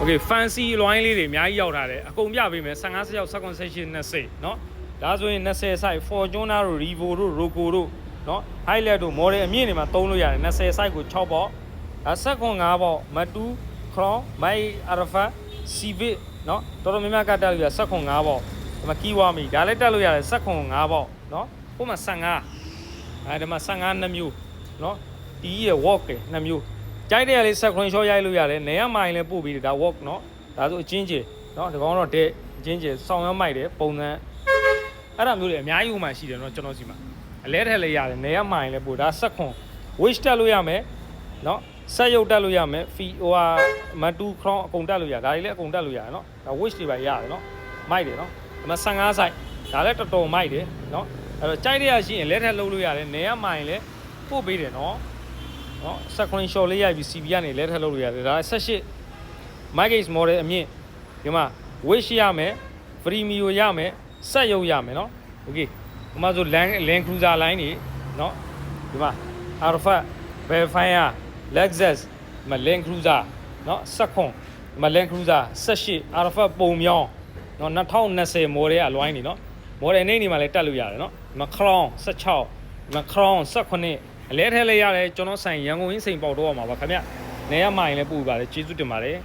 Okay fancy လွိုင်းလေးတွေအများကြီးရောက်ထားတယ်အကုန်ပြပေးမယ်15 16 19 18 20เนาะဒါဆိုရင်20 site Fortuner တို့ Revo တို့ Roco တို့เนาะ Highlight တို့ model အမြင့်တွေမှာသုံးလို့ရတယ်20 site ကို6ပေါက်ဒါ15ပေါက်မတူ Crown My Alpha Civic เนาะတော်တော်များများကတက်လို့ရ15ပေါက်ဒီမှာ Kiwami ဒါလည်းတက်လို့ရတယ်15ပေါက်เนาะဟိုမှာ15အဲဒီမှာ15နှစ်မျိုးเนาะဒီရဲ့ walk တွေနှစ်မျိုးကြိုက်တဲ့လေးဆက်ခွန်ရှော့ရိုက်လို့ရတယ်နေရမိုင်လည်းပို့ပြီးဒါ walk เนาะဒါဆိုအချင်းချင်းเนาะဒီကောင်တော့တဲ့အချင်းချင်းဆောင်းရမိုက်တယ်ပုံစံအဲ့ဒါမျိုးတွေအများကြီးဟိုမှာရှိတယ်เนาะကျွန်တော်စီမှာအလဲထက်လည်းရတယ်နေရမိုင်လည်းပို့ဒါဆက်ခွန် wish တက်လို့ရမယ်เนาะဆက်ရုပ်တက်လို့ရမယ်ဖီဟိုဟာမတူ crown အကုန်တက်လို့ရဒါတွေလည်းအကုန်တက်လို့ရတယ်เนาะဒါ wish တွေပါရတယ်เนาะမိုက်တယ်เนาะဒီမှာ15 site ဒါလည်းတော်တော်မိုက်တယ်เนาะအဲ့တော့ကြိုက်တဲ့ရရှိရင်လဲထက်လုပ်လို့ရတယ်နေရမိုင်လည်းပို့ပေးတယ်เนาะနော်16 short လေးရိုက်ပြီး CB ကနေလဲထပ်လုပ်လို့ရတယ်ဒါ18 Mygate model အမြင့်ဒီမှာ wish ရမယ် premium ရမယ်ဆက်ရုပ်ရမယ်နော် okay ဒီမှာဆို land cruiser line တွေနော်ဒီမှာ Alpha Velfire Lexus ဒီမှာ land cruiser နော်16ဒီမှာ land cruiser 18 Alpha ပုံမြောင်းနော်2020 model အလွိုင်းနေနော် model နေနေမှာလည်းတက်လို့ရတယ်နော်ဒီမှာ Crown 16ဒီမှာ Crown 18အလဲထဲလေးရတယ်ကျွန်တော်ဆိုင်ရန်ကုန်ရင်းစိန်ပေါက်တော့မှာပါခင်ဗျနေရမိုင်လည်းပူပါတယ်ကျေးဇူးတင်ပါတယ်